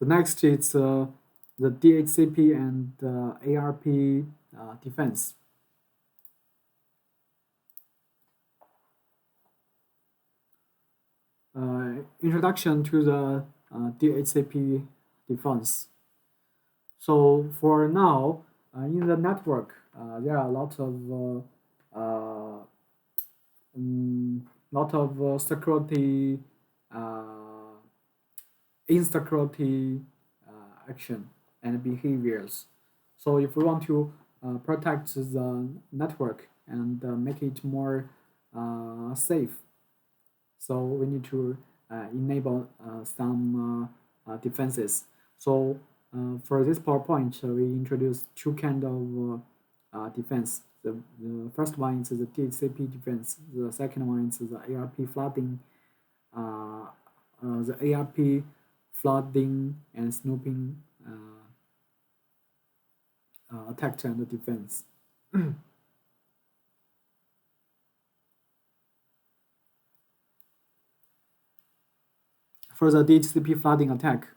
The next is the DHCP and ARP defense. Introduction to the DHCP defense. So for now, in the network, there are a lot of security insecurity action and behaviors. So if we want to protect the network and make it more safe, so we need to enable some defenses. So for this PowerPoint, we introduced two kind of defense. The first one is the DHCP defense. The second one is the ARP flooding. The ARP flooding and snooping attack and defense. For the DHCP flooding attack,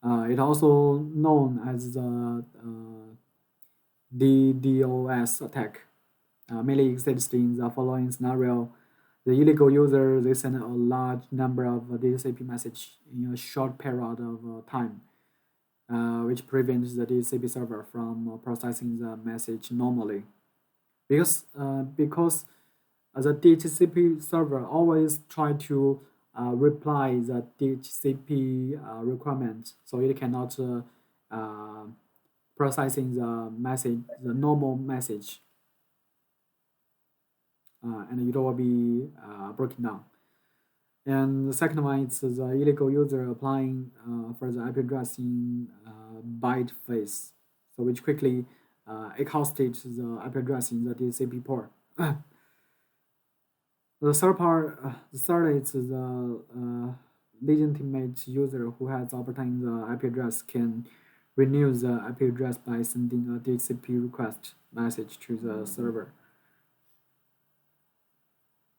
it also known as the DDoS attack. Mainly exists in the following scenario. The illegal user, they send a large number of DHCP messages in a short period of time, which prevents the DHCP server from processing the message normally. Because the DHCP server always try to reply the DHCP requirement, so it cannot processing the message, the normal message, and it will be broken down. And the second one is the illegal user applying for the IP address in byte phase, so which quickly exhausted the IP address in the DHCP port. The third is the legitimate user who has obtained the IP address can renew the IP address by sending a DHCP request message to the server.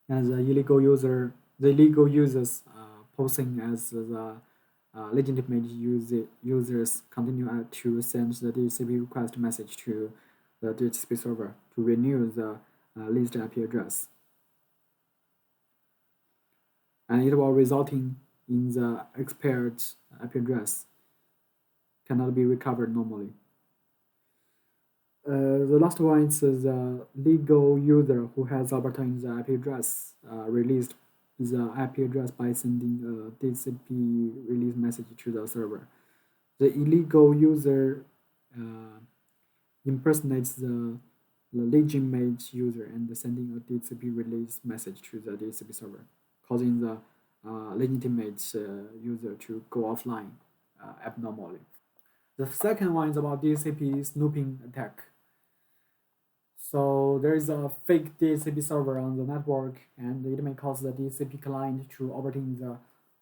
And the illegal users posing as the legitimate users continue to send the DHCP request message to the DHCP server to renew the leased IP address. And it will resulting in the expired IP address cannot be recovered normally. The last one is the legal user who has obtained the IP address released the IP address by sending a DHCP release message to the server. The illegal user impersonates the legitimate user and sending a DHCP release message to the DHCP server, causing the legitimate user to go offline abnormally. The second one is about DHCP snooping attack. So there is a fake DHCP server on the network, and it may cause the DHCP client to obtain the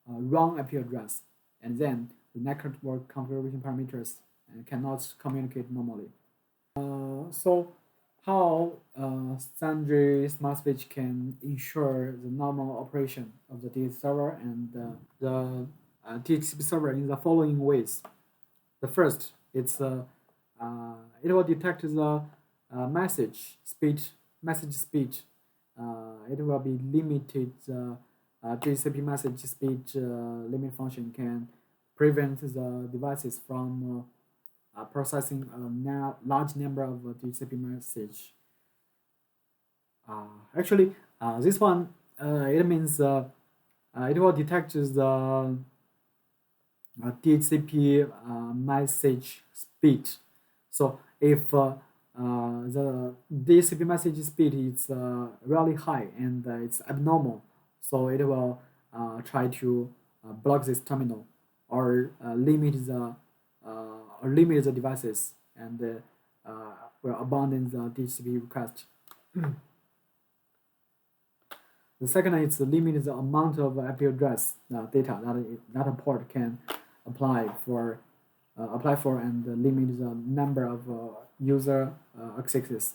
wrong IP address, and then the network configuration parameters cannot communicate normally. So how Sundray Smart Switch can ensure the normal operation of the DHCP server and the DHCP server in the following ways. The first, it will detect the message speed. It will be limited. The DHCP message speed limit function can prevent the devices from processing a large number of DHCP message. Actually, this one it means it will detect the DHCP message speed. So if the DHCP message speed is really high and it's abnormal, so it will try to block this terminal or limit the devices and will abandon the DHCP request. The second is to limit the amount of IP address data that a port can apply for and limit the number of user accesses.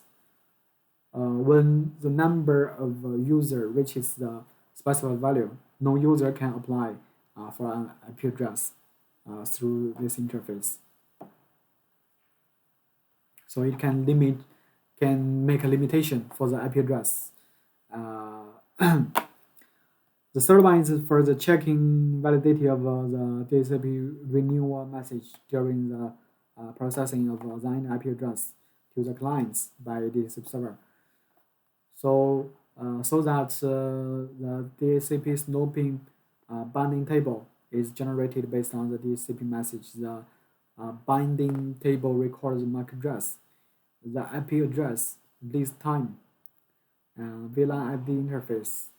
When the number of user reaches the specified value, no user can apply for an IP address. through this interface. So it can make a limitation for the IP address. The third one is for the checking validity of the DHCP renewal message during the processing of assigned IP address to the clients by DHCP server. So that the DHCP snooping binding table is generated based on the DHCP message. The binding table records the MAC address, the IP address, release time, VLAN ID interface.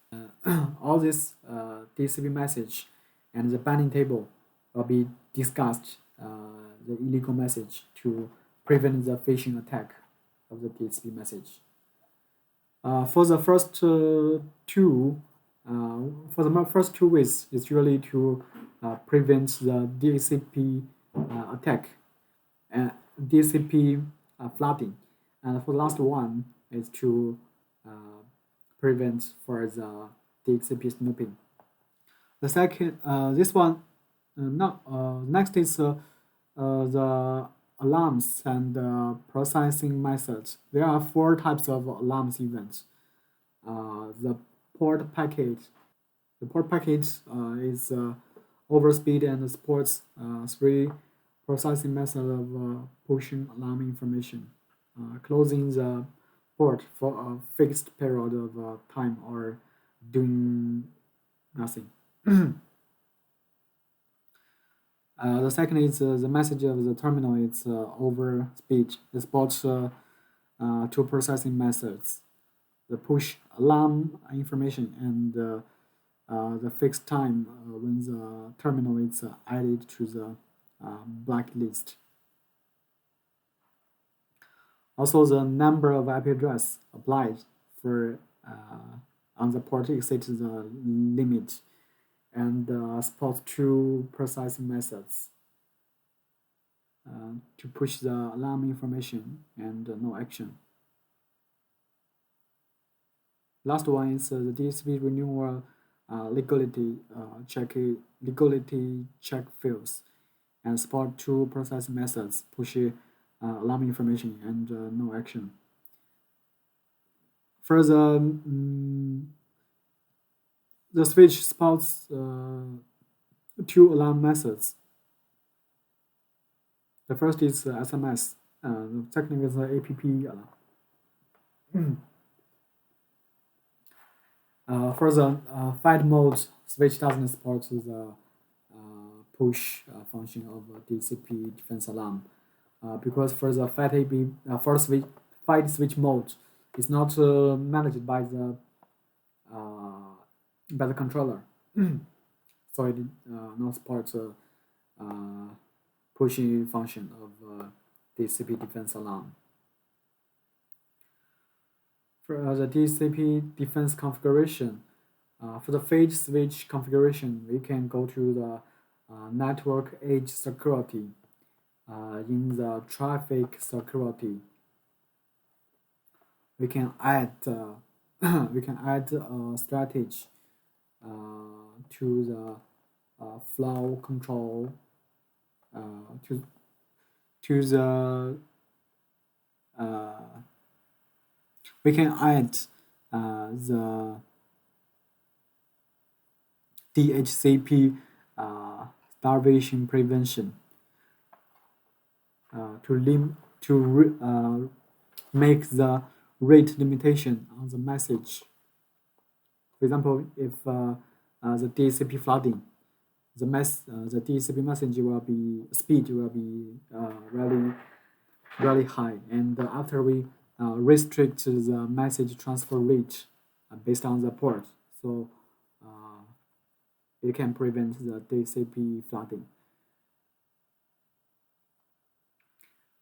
All this DHCP message and the binding table will be discussed the illegal message to prevent the phishing attack of the DHCP message. For the first two ways, it's really to prevent the DHCP attack and DHCP flooding, and for the last one is to prevent for the DHCP snooping. The second, this one, next is the alarms and processing methods. There are 4 types of alarms events. The port packet is overspeed and supports 3 processing methods of pushing alarm information, closing the port for a fixed period of time or doing nothing. The second is the message of the terminal is over speed. It supports 2 processing methods: the push alarm information and the fixed time when the terminal is added to the blacklist. Also, the number of IP address applied for on the port exceeds the limit, and supports 2 processing methods to push the alarm information and no action. Last one is the DHCP renewal legality check fields, and support 2 processing methods: push alarm information and no action. Further, the switch supports 2 alarm methods. The first is SMS. The second is the APP alarm. For the fight mode, switch doesn't support the push function of DHCP defense alarm because for the fight switch mode, it's not managed by the controller, so it not supports pushing function of DHCP defense alarm. For the DHCP defense configuration, for the phage switch configuration, we can go to the network edge security. In the traffic security, we can add a strategy to the flow control to the we can add the DHCP starvation prevention to make the rate limitation on the message. For example, if the DHCP flooding, the DHCP message speed will be really high, and after we restrict the message transfer rate based on the port, so it can prevent the DHCP flooding.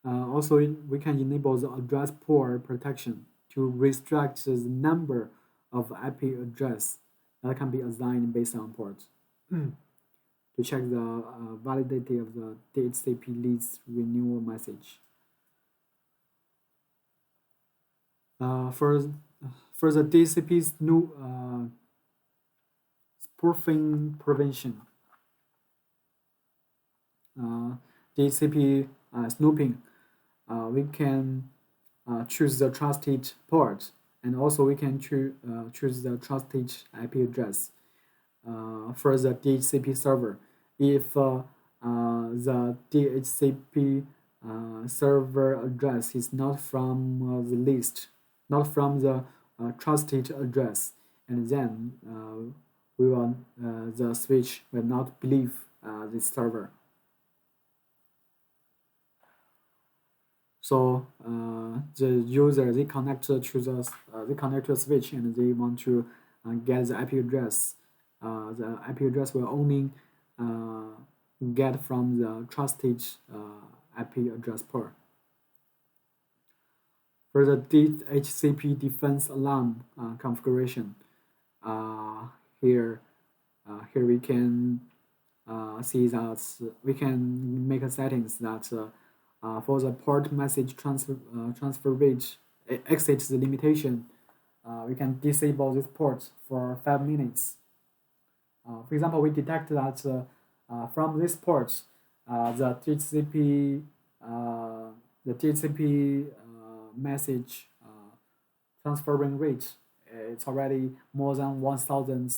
Also, we can enable the address pool protection to restrict the number of IP address that can be assigned based on port to check the validity of the DHCP lease renewal message. For the DHCP's new spoofing prevention, DHCP snooping, we can choose the trusted port, and also we can choose the trusted IP address for the DHCP server. If the DHCP server address is not from the list, not from the trusted address, and then the switch will not believe this server. So the user, they connect to the switch, and they want to get the IP address. The IP address will only get from the trusted IP address port. For the DHCP defense alarm configuration, here we can see that we can make settings that for the port message transfer rate exceeds the limitation, we can disable this port for 5 minutes. For example, we detect that from this port, the DHCP message transferring rate it's already more than 1,000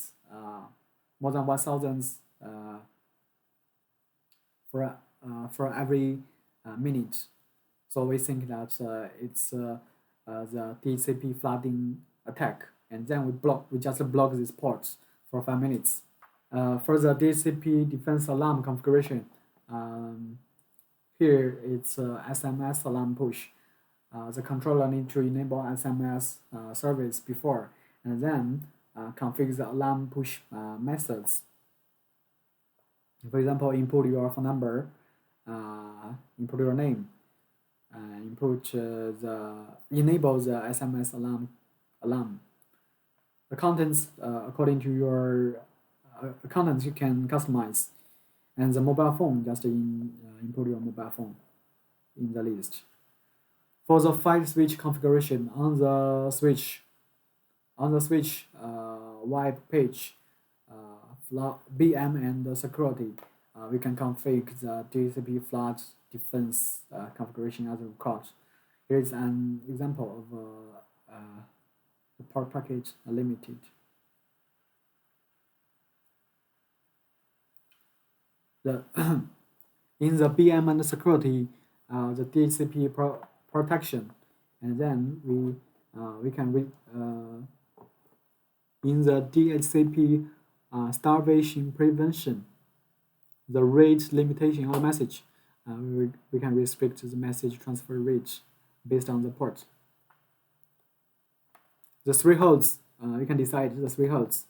for every minute. So we think that it's the DHCP flooding attack, and then we just block this port for 5 minutes. For the DHCP defense alarm configuration, here it's SMS alarm push. The controller needs to enable SMS service before, and then configure the alarm push methods. For example, input your phone number, input your name, enable the SMS alarm. The contents according to your contents you can customize, and the mobile phone just input your mobile phone in the list. For the 5 switch configuration on the switch web page, BM and security, we can configure the DHCP flood defense configuration as required. Here is an example of the port package limited. In the BM and security, the DHCP protection, and then we can in the DHCP starvation prevention, the rate limitation of the message, we can restrict the message transfer rate based on the port. The thresholds, you can decide the thresholds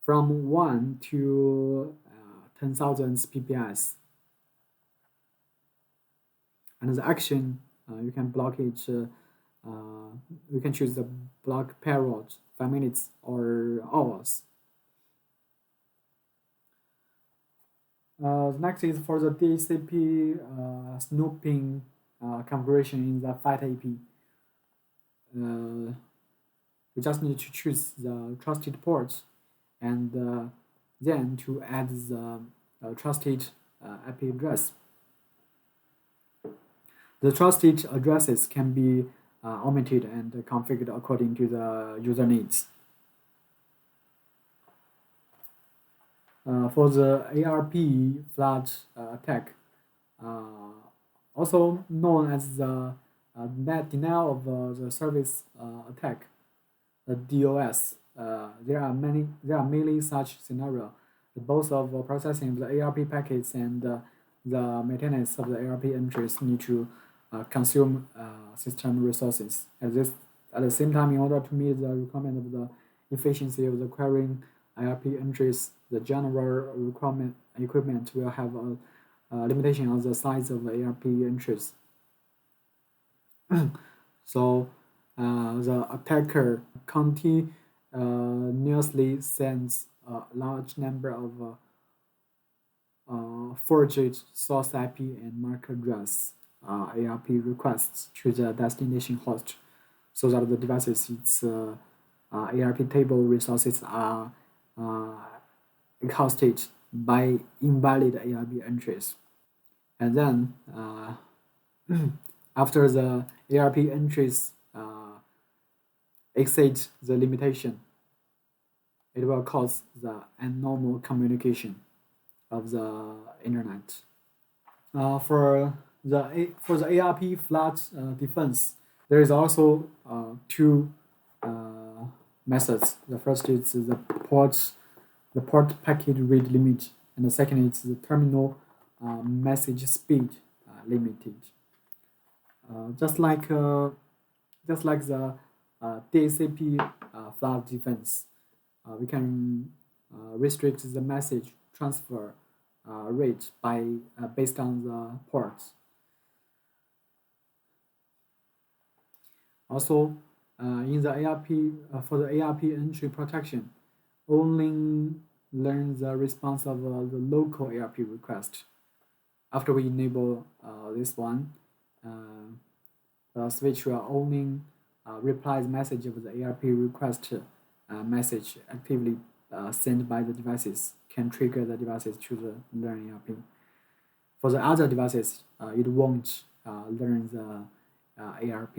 from 1 to 10,000 PPS. And the action, you can block it, you can choose the block period, 5 minutes or hours. The next is for the DHCP snooping configuration in the FAT AP. We just need to choose the trusted ports, and then to add the trusted IP address. The trusted addresses can be omitted and configured according to the user needs. For the ARP flood attack, also known as the denial of the service attack, the DOS, there are many such scenarios. Both of processing of the ARP packets and the maintenance of the ARP entries need to consume system resources. At the same time, in order to meet the requirement of the efficiency of the querying ARP entries, the general equipment will have a limitation on the size of the ARP entries. So the attacker continuously sends a large number of forged source IP and MAC address ARP requests to the destination host, so that the device's ARP table resources are exhausted by invalid ARP entries. And then after the ARP entries exceed the limitation, it will cause the abnormal communication of the internet. For the ARP flood defense, there is also two methods. The first is the port packet read limit, and the second is the terminal message speed limited. Just like the DHCP flood defense, we can restrict the message transfer rate by based on the ports. Also, in the ARP for the ARP entry protection, only learn the response of the local ARP request. After we enable this one, the switch will only reply the message of the ARP request message actively sent by the devices, can trigger the devices to the learn ARP. For the other devices, it won't learn the ARP.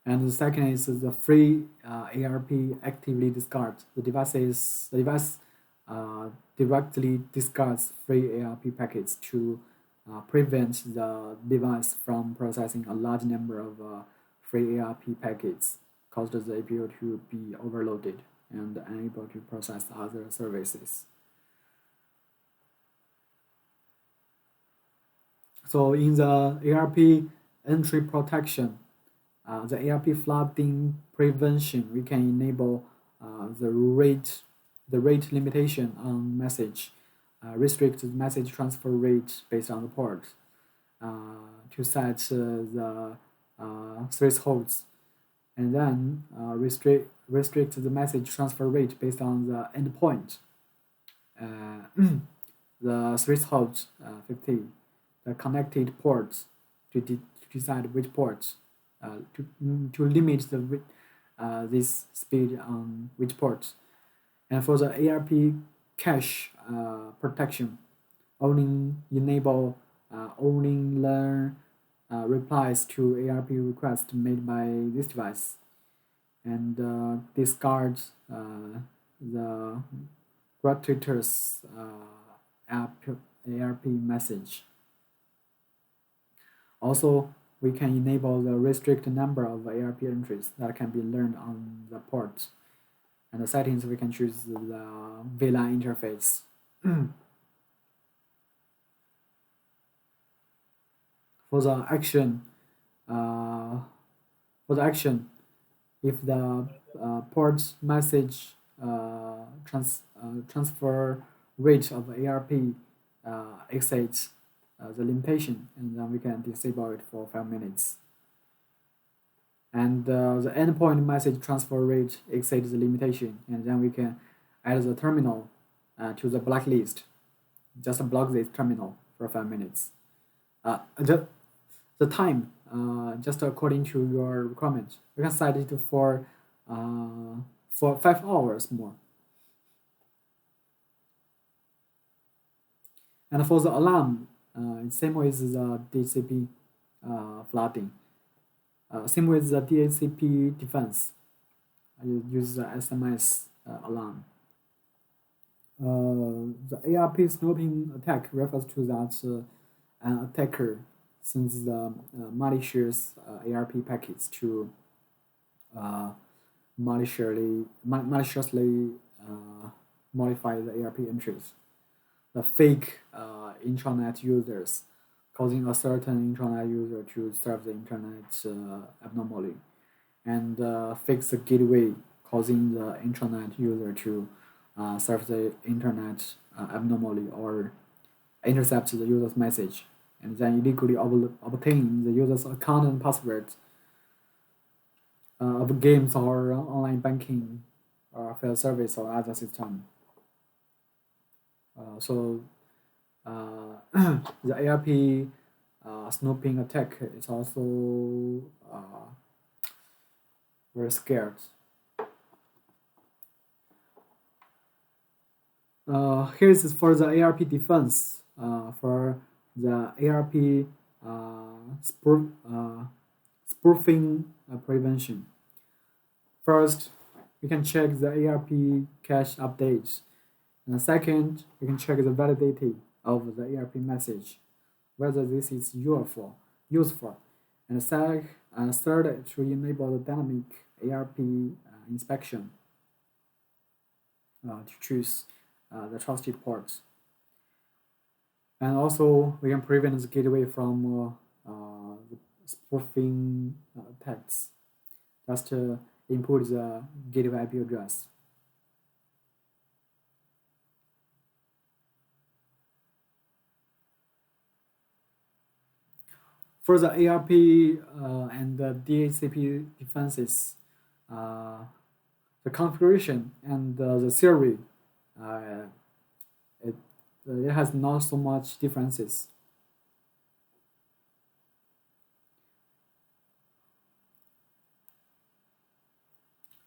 And the second is the free ARP actively discard. The device directly discards free ARP packets to prevent the device from processing a large number of free ARP packets, caused the APU to be overloaded and unable to process other services. So in the ARP entry protection, the ARP flooding prevention, we can enable the rate limitation on message, restrict the message transfer rate based on the port, to set the thresholds, and then restrict the message transfer rate based on the endpoint. The threshold 50, the connected ports to decide which ports to limit the this speed on which ports. And for the ARP cache protection, only enable only learn replies to ARP requests made by this device, and discard the gratuitous ARP message. Also, we can enable the restrict number of ARP entries that can be learned on the port. And the settings, we can choose the VLAN interface. For the action, if the port message transfer rate of ARP exceeds the limitation, and then we can disable it for 5 minutes. And the endpoint message transfer rate exceeds the limitation, and then we can add the terminal to the blacklist. Just block this terminal for 5 minutes. The time, just according to your requirement, you can set it for 5 hours more. And for the alarm, same with the DHCP flooding. Same with the DHCP defense. You use the SMS alarm. The ARP snooping attack refers to that an attacker sends the malicious ARP packets to maliciously modify the ARP entries. The fake intranet users, causing a certain intranet user to serve the internet abnormally, and fix the gateway, causing the intranet user to serve the internet abnormally or intercept the user's message, and then illegally obtain the user's account and password of games or online banking or field service or other system. So the ARP snooping attack is also very scared. Here is for the ARP defense. For the ARP spoofing prevention. First, you can check the ARP cache updates. And second, you can check the validity of the ARP message, whether this is useful. And third, to enable the dynamic ARP inspection to choose the trusted ports. And also, we can prevent the gateway from the spoofing attacks. Just input the gateway IP address. For the ARP and the DHCP defenses, the configuration and the theory, it has not so much differences.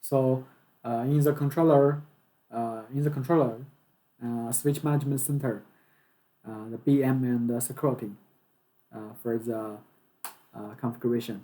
So in the controller, switch management center, the BM and the security for the configuration.